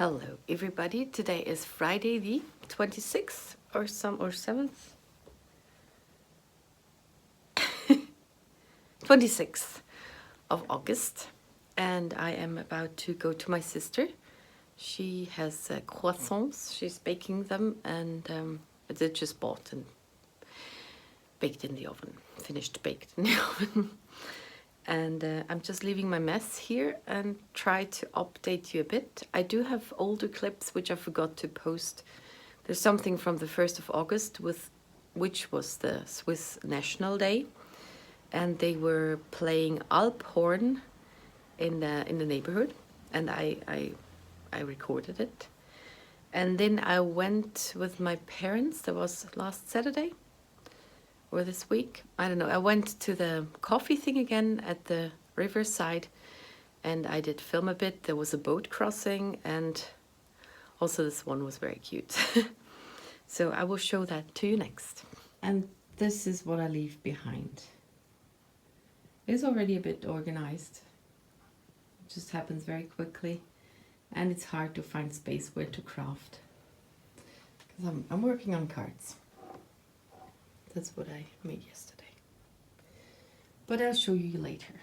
Hello everybody, today is Friday the 26th or 7th? 26th of August, and I am about to go to my sister. She has croissants, she's baking them, and they're just bought and baked in the oven, finished baked in the oven. And I'm just leaving my mess here and try to update you a bit. I do have older clips which I forgot to post. There's something from the 1st of August, which was the Swiss National Day, and they were playing Alphorn in the neighborhood, and I recorded it. And then I went with my parents. That was last Saturday. Or this week, I don't know. I went to the coffee thing again at the Riverside, and I did film a bit. There was a boat crossing, and also this one was very cute. So I will show that to you next. And this is what I leave behind. It's already a bit organized. It just happens very quickly, and it's hard to find space where to craft. Because I'm working on cards. That's what I made yesterday. But I'll show you later.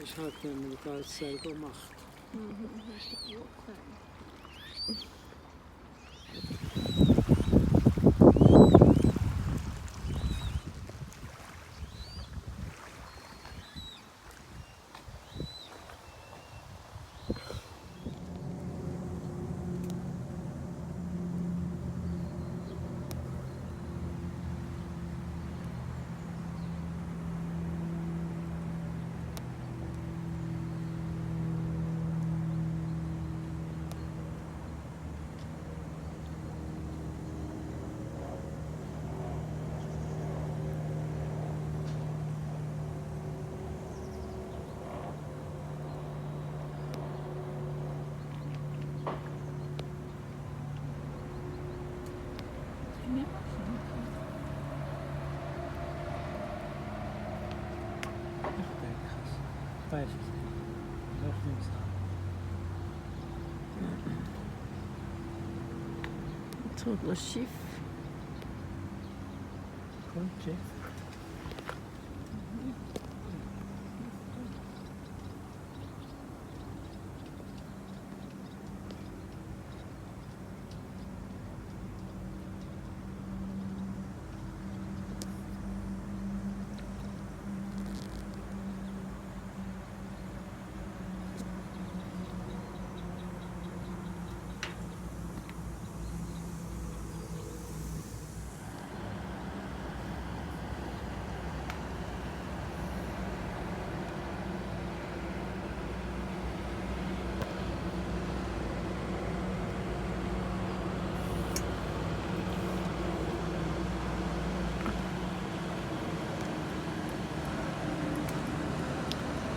Ich habe nämlich alles selber gemacht. Nog niet. Trop le chiffre. Ok.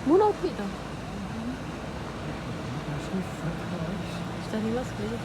Moet ook weer. Dat is niet vet, Soll ich losgehen?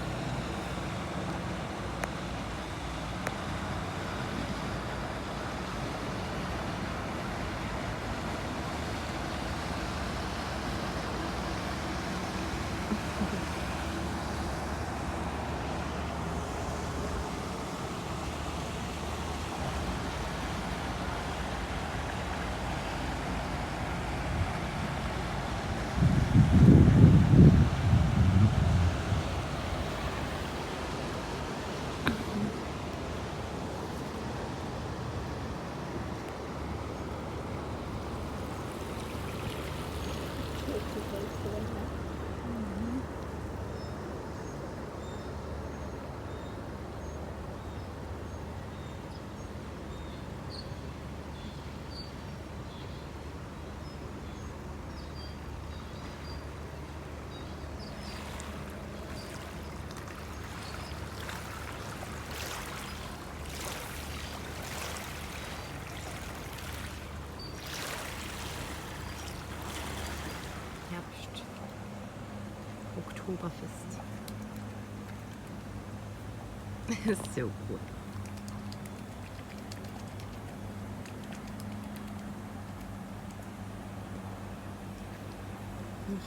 Herbst. Oktoberfest. So gut.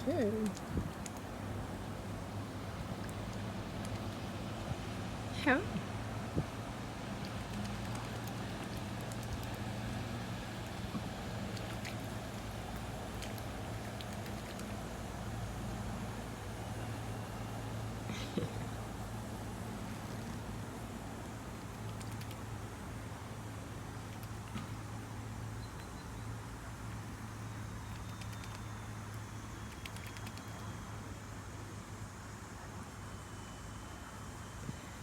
Schön. Ja.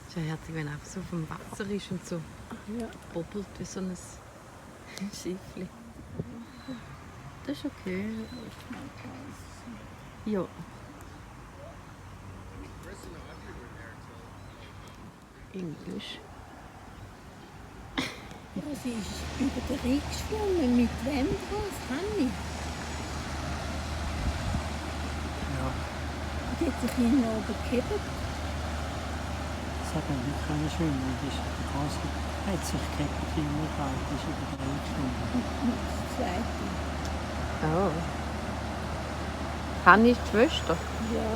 Ist ja herzig, wenn er einfach so vom Wasser ist und so Ja. bobbelt wie so ein Schiffli. Das ist okay. Ja. Englisch. Ja, sie ist über den Rhein geschwommen. Mit wem drauf? Hanni. Ja. Die hat sich hin oben gehebt. Das hat man nicht können schwimmen. Das ist die große. Hat sich gehabt im Urwald. Das ist über den Rhein geschwommen. Das zweite. Oh. Hanni ist die Schwester. Ja.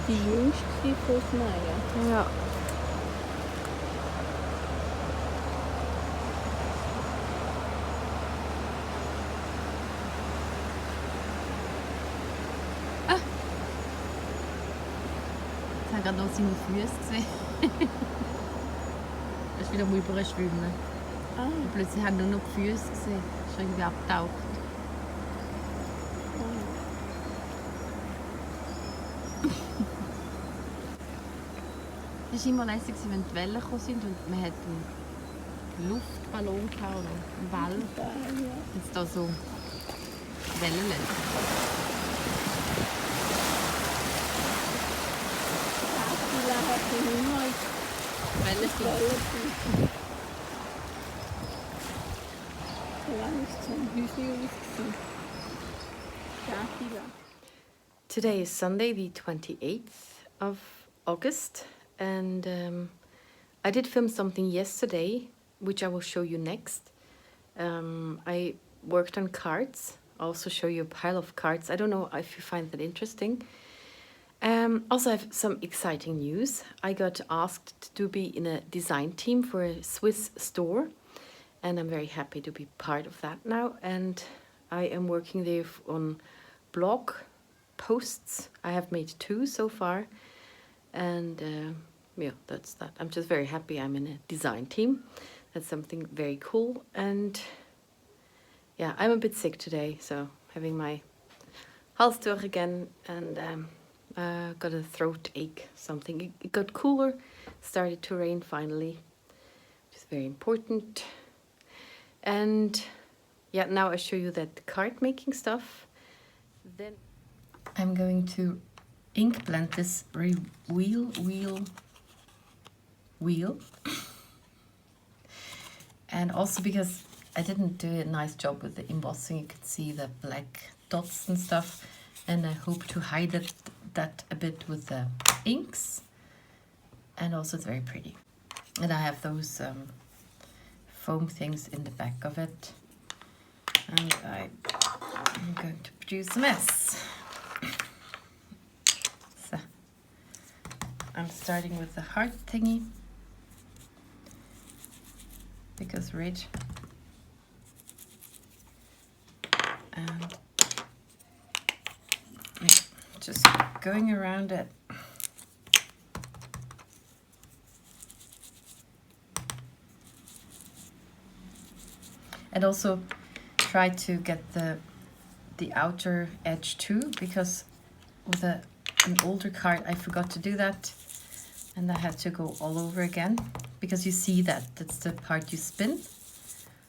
Die jüngste von Meier. Ja. Ich habe gerade noch seine Füße gesehen. Er ist wieder am Überschwimmen. Ah, Und plötzlich haben nur noch die Füße gesehen. Ist irgendwie abgetaucht. Es war immer lässig, wenn die Wellen gekommen sind und man hat einen Luftballon gehabt oder einen Ball. ja. Jetzt da so Wellen lässt. Die hat sie immer Wellen sind. So lange ist es ein Häuschen ausgesehen. Ja. Today is Sunday, the 28th of August, and I did film something yesterday, which I will show you next. I worked on cards. I'll also show you a pile of cards. I don't know if you find that interesting. Also, I have some exciting news. I got asked to be in a design team for a Swiss store, and I'm very happy to be part of that now. And I am working there on blog posts. I have made 2 so far, and yeah, that's that. I'm just very happy I'm in a design team. That's something very cool. And yeah, I'm a bit sick today, so having my halsdurch again, and got a throat ache, something. It got cooler, started to rain finally, which is very important. And yeah, now I show you that card making stuff. Then I'm going to ink blend this wheel. And also because I didn't do a nice job with the embossing, you could see the black dots and stuff, and I hope to hide it that a bit with the inks, and also it's very pretty. And I have those foam things in the back of it, and I'm going to produce a mess. So I'm starting with the heart thingy because red, and just going around it. And also try to get the outer edge too, because with an older card I forgot to do that, and I had to go all over again, because you see that's the part you spin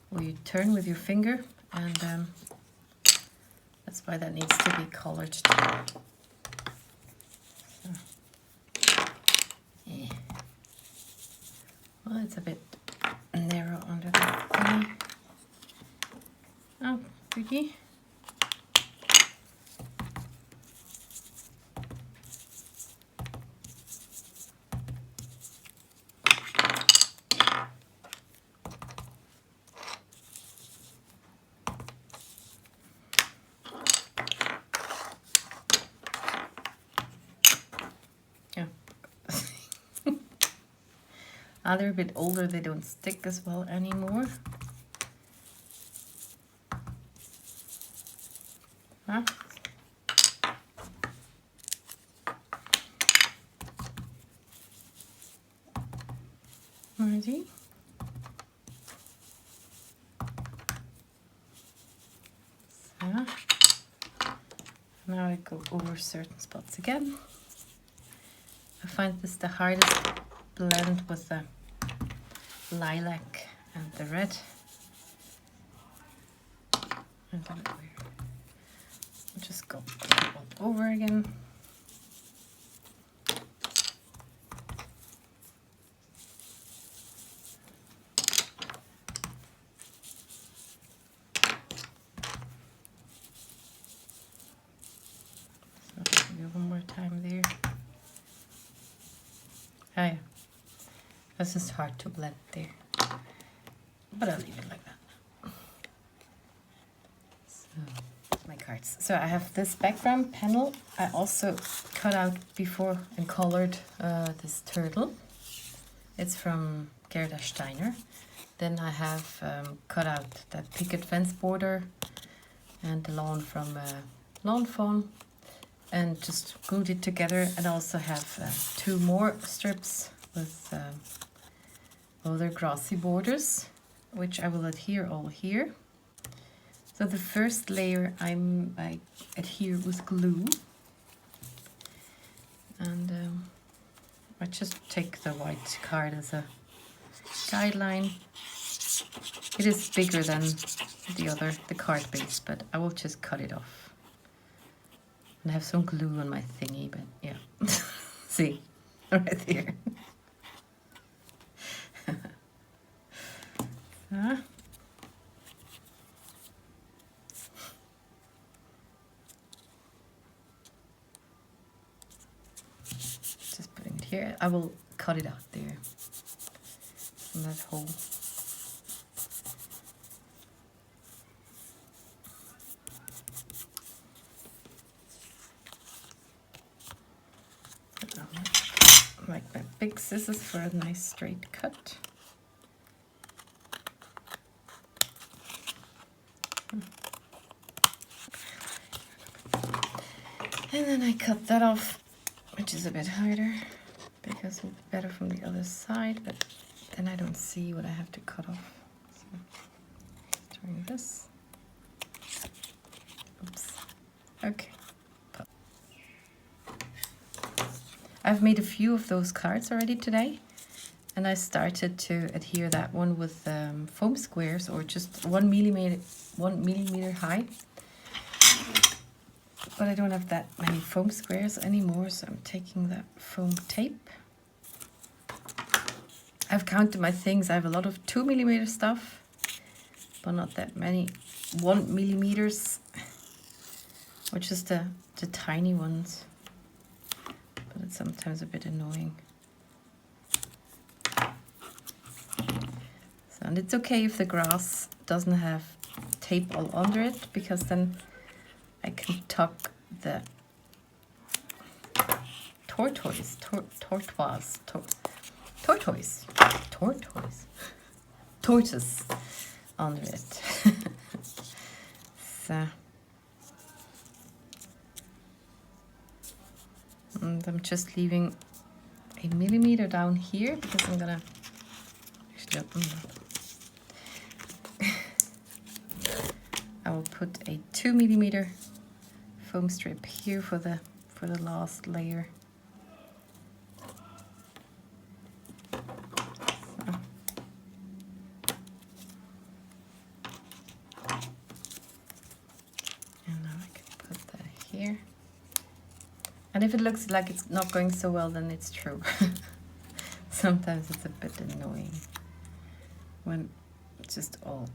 or you turn with your finger, and that's why that needs to be colored too. So, yeah. Well, it's a bit narrow under the thingy. Oh, pretty. Yeah. Now they're a bit older, they don't stick as well anymore. Huh? Ready? So, now I go over certain spots again. I find this the hardest blend with the lilac and the red. And then I'll just go all over again. So do one more time there. Oh yeah, that's just hard to blend there, but I'll leave it like that. So my cards. So I have this background panel. I also cut out before and colored this turtle. It's from Gerda Steiner. Then I have cut out the picket fence border and the lawn from Lawn Fawn, and just glued it together. And also have 2 more strips with other grassy borders, which I will adhere all here. So the first layer I adhere with glue, and I just take the white card as a guideline. It is bigger than the card base, but I will just cut it off. And I have some glue on my thingy, but yeah. See, right here. Just putting it here. I will cut it out there from that hole. Like my big scissors for a nice straight cut. And then I cut that off, which is a bit harder because it's better from the other side, but then I don't see what I have to cut off. So turn this. Oops. Okay. I've made a few of those cards already today, and I started to adhere that one with foam squares, or just 1 millimeter high. But I don't have that many foam squares anymore, so I'm taking that foam tape. I've counted my things. I have a lot of 2 millimeter stuff, but not that many 1 millimeters, or just the tiny ones. It's sometimes a bit annoying. So, and it's okay if the grass doesn't have tape all under it, because then I can tuck the tortoise under it. So, and I'm just leaving a millimeter down here because I'm gonna actually I will put a 2 millimeter foam strip here for the last layer. So. And now I can put that here. And if it looks like it's not going so well, then it's true. Sometimes it's a bit annoying when it's just all,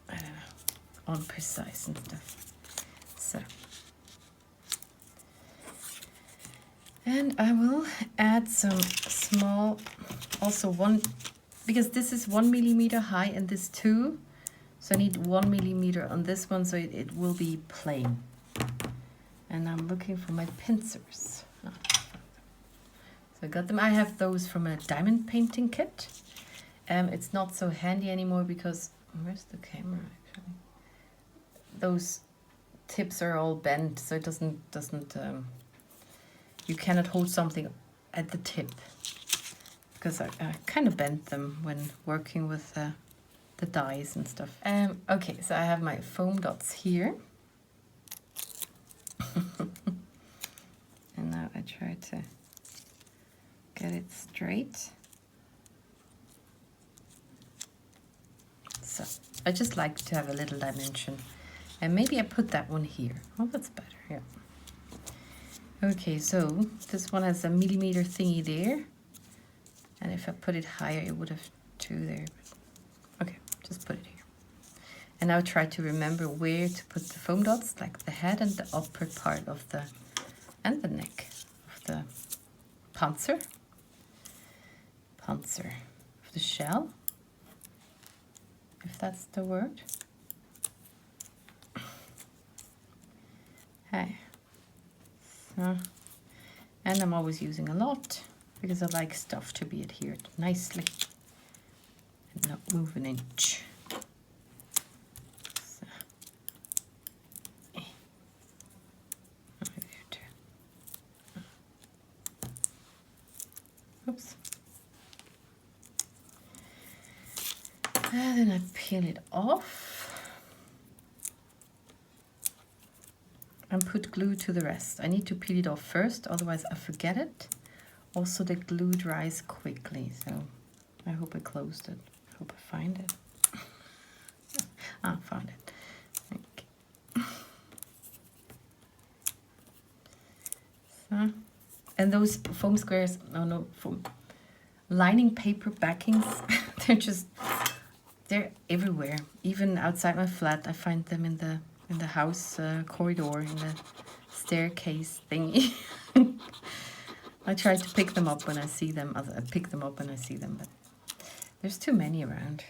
I don't know, unprecise and stuff. So, and I will add some small, also one, because this is 1 millimeter high and this 2, so I need 1 millimeter on this one, so it will be plain. And I'm looking for my pincers. Oh, so I got them. I have those from a diamond painting kit. It's not so handy anymore because, where's the camera actually? Those tips are all bent, so it doesn't you cannot hold something at the tip, because I kind of bent them when working with the dies and stuff. Okay, so I have my foam dots here. And now I try to get it straight. So I just like to have a little dimension, and maybe I put that one here. Oh, that's better, yeah. Okay, so this one has a millimeter thingy there, and if I put it higher it would have 2 there, but okay, just put it here. And now try to remember where to put the foam dots, like the head and the upper part of the, and the neck of the panzer of the shell, if that's the word. Hey. So, and I'm always using a lot because I like stuff to be adhered nicely and not move an inch. Oops. And then I peel it off and put glue to the rest. I need to peel it off first, otherwise I forget it. Also, the glue dries quickly, so I hope I closed it. I hope I find it. I found it. Okay. So. And those foam squares, foam lining paper backings, they're everywhere. Even outside my flat, I find them in the house corridor, in the staircase thingy. I try to pick them up when I see them. I pick them up when I see them, but there's too many around.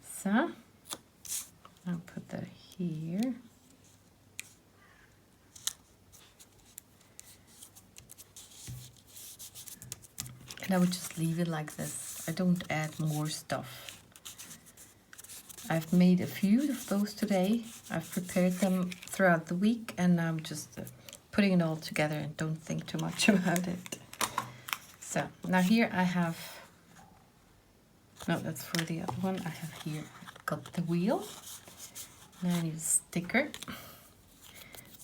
So I'll put that here. And I would just leave it like this. I don't add more stuff. I've made a few of those today. I've prepared them throughout the week, and I'm just putting it all together and don't think too much about it. So now here I have, no, that's for the other one. I have here got the wheel. Now I need a sticker.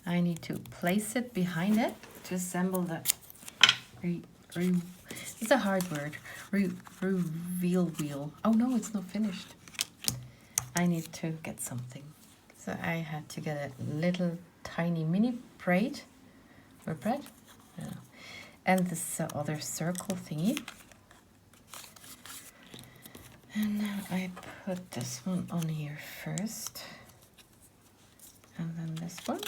I need to place it behind it to assemble the it's a hard word. Reveal wheel. Oh no, it's not finished. I need to get something. So I had to get a little tiny mini braid. Or braid? Yeah. And this other circle thingy. And now I put this one on here first. And then this one.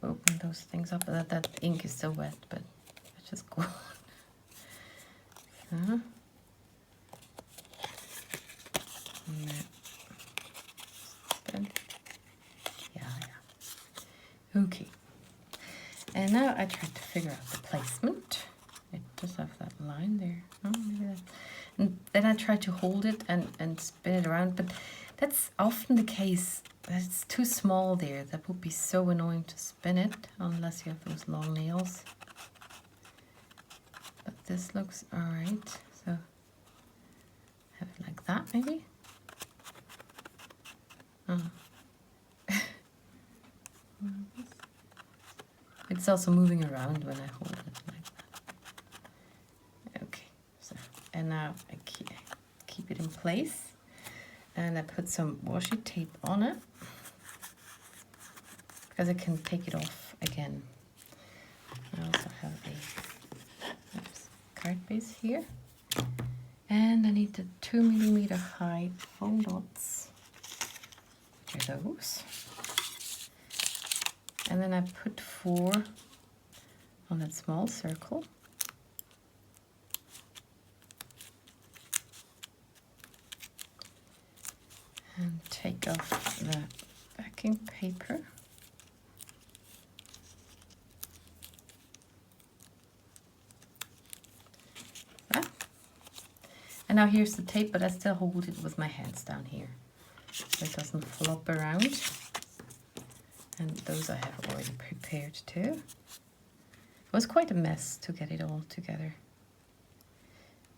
open those things up. That ink is so wet, but it's just go on. So. Yeah. Okay. And now I try to figure out the placement. It does have that line there. Oh, maybe that. And then I try to hold it and spin it around, but that's often the case. It's too small there. That would be so annoying to spin it, unless you have those long nails. But this looks alright. So have it like that, maybe. It's also moving around when I hold it like that. Okay, so, and now I keep it in place, and I put some washi tape on it because I can take it off again. I also have a card base here, and I need the 2mm high foam dots. Which are those? And then I put 4 on that small circle. And take off the backing paper. That. And now here's the tape, but I still hold it with my hands down here, so it doesn't flop around. And those I have already prepared too. It was quite a mess to get it all together.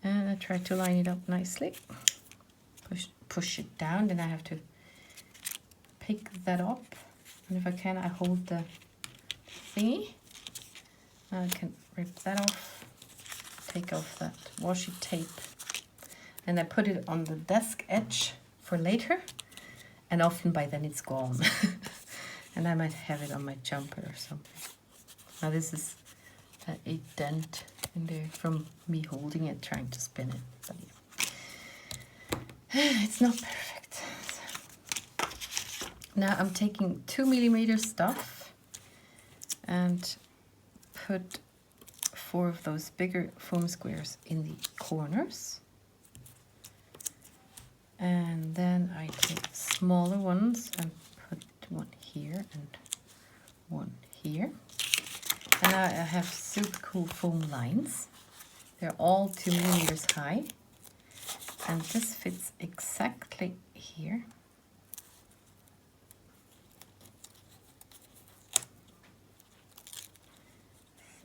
And I try to line it up nicely. Push it down, then I have to pick that up. And if I can, I hold the thingy. I can rip that off, take off that washi tape. And I put it on the desk edge for later. And often by then it's gone. And I might have it on my jumper or something. Now this is a dent in there from me holding it, trying to spin it. But yeah. It's not perfect. So. Now I'm taking 2mm stuff and put 4 of those bigger foam squares in the corners. And then I take smaller ones and put one here and one here. And now I have super cool foam lines. They're all 2mm high. And this fits exactly here.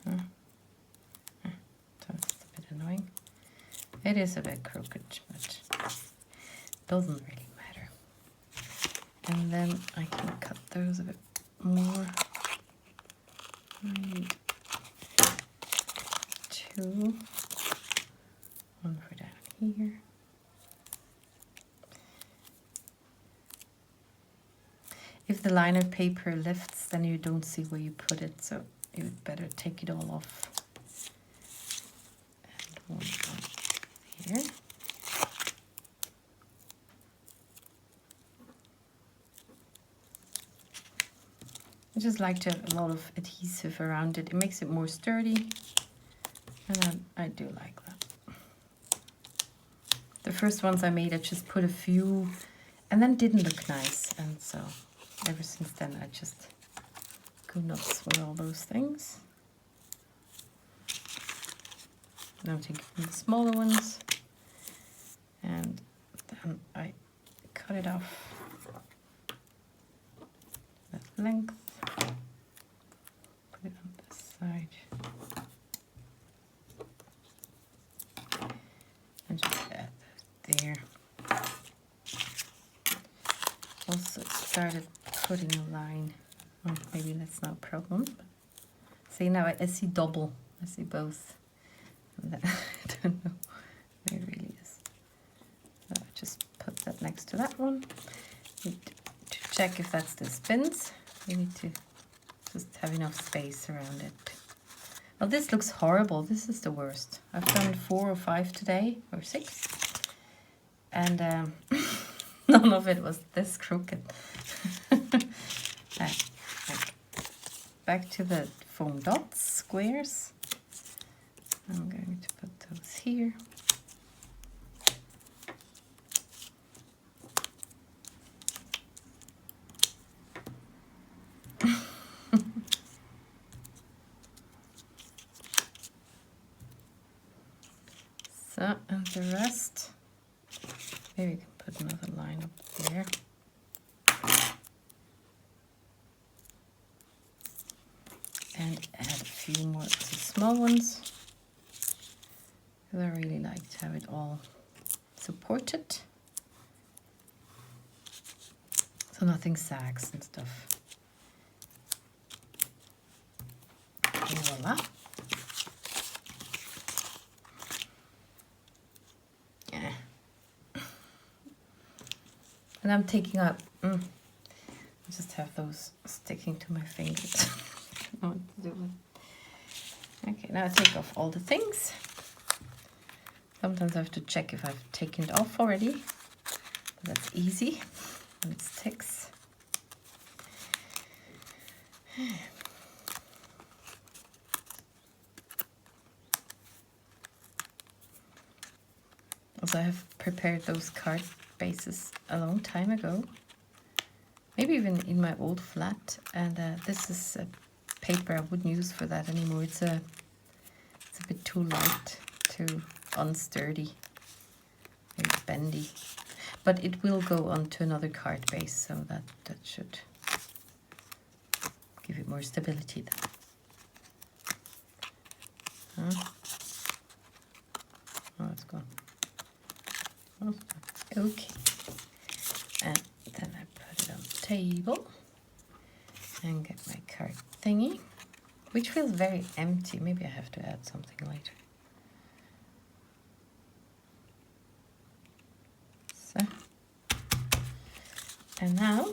So it's a bit annoying. It is a bit crooked, but doesn't really matter. And then I can cut those a bit more. I need 2. One for down here. If the liner paper lifts, then you don't see where you put it, so you would better take it all off. And one here. I just like to have a lot of adhesive around it. It makes it more sturdy, and I do like that. The first ones I made, I just put a few, and then didn't look nice, and so ever since then I just go nuts with all those things. Now I'm taking the smaller ones, and then I cut it off that length. Put it on this side. And just add that there. Also started putting a line. Oh, maybe that's not a problem. But see, now I see double. I see both. And that, I don't know where it really is. So I just put that next to that one. Need to check if that still spins. You need to just have enough space around it. Well, this looks horrible. This is the worst. I've done 4 or 5 today, or 6. And none of it was this crooked. But back to the foam dots, squares. I'm going to put those here. So, and the rest, maybe we can put another line up there. And add a few more of the small ones. Because I really like to have it all supported. So nothing sags and stuff. And voila. Yeah. And I'm taking out, I just have those sticking to my fingers. I don't know what to do with. Okay, now I take off all the things. Sometimes I have to check if I've taken it off already. But that's easy when it sticks. Also, I have prepared those card bases a long time ago. Maybe even in my old flat. And this is a paper I wouldn't use for that anymore. It's a bit too light, too unsturdy, very bendy. But it will go onto another card base, so that should give it more stability then. Oh, it's gone. Oh, okay. And then I put it on the table and get my card thingy, which feels very empty. Maybe I have to add something later. So, and now,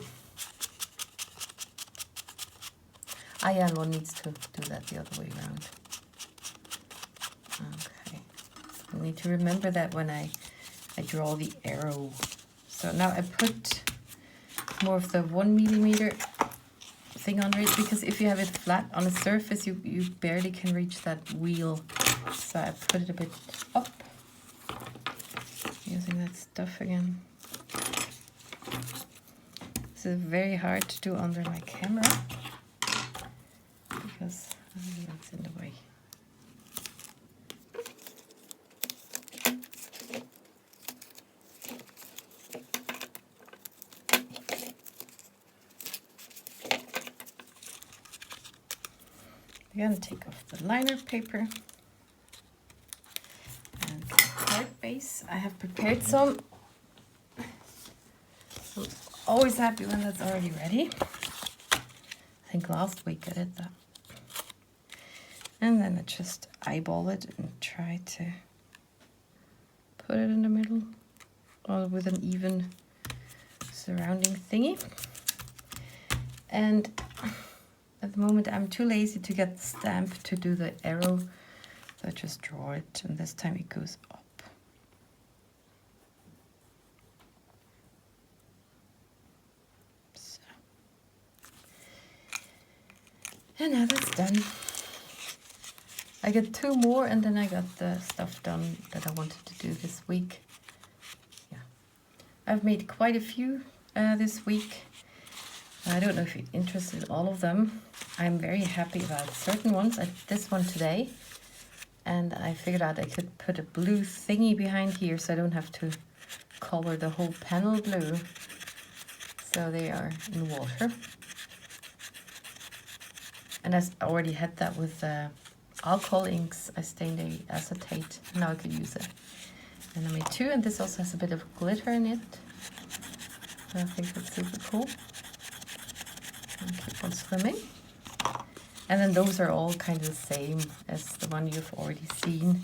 one needs to do that the other way around. Okay, I need to remember that when I draw the arrow. So now I put more of the 1 millimeter thing under it, because if you have it flat on a surface, you barely can reach that wheel. So I put it a bit up, using that stuff again. This is very hard to do under my camera, because that's in the way. Again, take off the liner paper and the card base. I have prepared some. I'm always happy when that's already ready. I think last week I did that. And then I just eyeball it and try to put it in the middle, all with an even surrounding thingy. And at the moment I'm too lazy to get the stamp to do the arrow, so I just draw it, and this time it goes up. So. And now that's done. I got 2 more, and then I got the stuff done that I wanted to do this week. Yeah, I've made quite a few this week. I don't know if you're interested in all of them. I'm very happy about certain ones. I did this one today, and I figured out I could put a blue thingy behind here, so I don't have to color the whole panel blue. So they are in water. And I already had that with alcohol inks. I stained the acetate. Now I could use it. And I made 2, and this also has a bit of glitter in it. I think that's super cool. And keep on swimming. And then those are all kind of the same as the one you've already seen,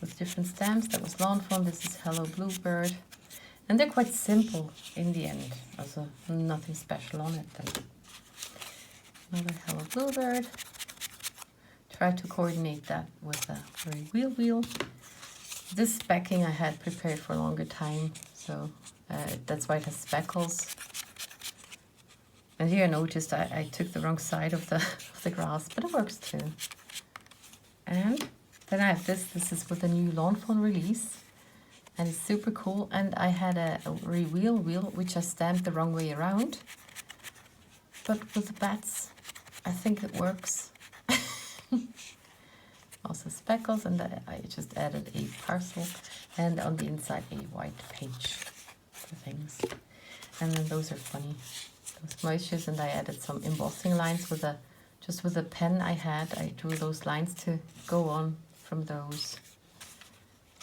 with different stamps. That was Lawn Fawn. This is Hello Bluebird. And they're quite simple in the end. Also nothing special on it. Then. Another Hello Bluebird. Try to coordinate that with a very wheel. This backing I had prepared for a longer time, so that's why it has speckles. And here I noticed I took the wrong side of the, of the grass, but it works too. And then I have this. This is with a new lawn phone release. And it's super cool. And I had a reveal wheel, which I stamped the wrong way around. But with the bats, I think it works. Also speckles, and I just added a parcel. And on the inside, a white page for things. And then those are funny. Those moistures, and I added some embossing lines with just with a pen I had. I drew those lines to go on from those.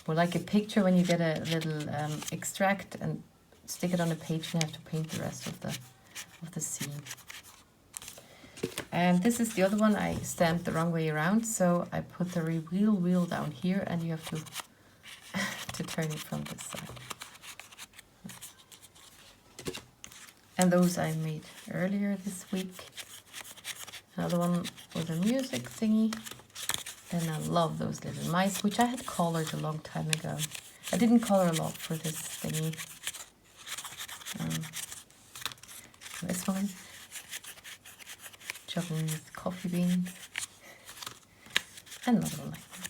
Or like a picture when you get a little extract and stick it on a page and have to paint the rest of the scene. And this is the other one I stamped the wrong way around, so I put the reveal wheel down here, and you have to turn it from this side. And those I made earlier this week. Another one with a music thingy. And I love those little mice, which I had colored a long time ago. I didn't color a lot for this thingy. This one, juggling with coffee beans. And another one like that.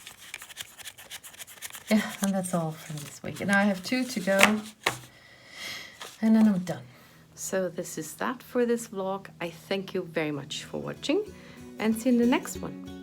Yeah, and that's all from this week. And now I have 2 to go. And then I'm done. So this is that for this vlog. I thank you very much for watching, and see you in the next one.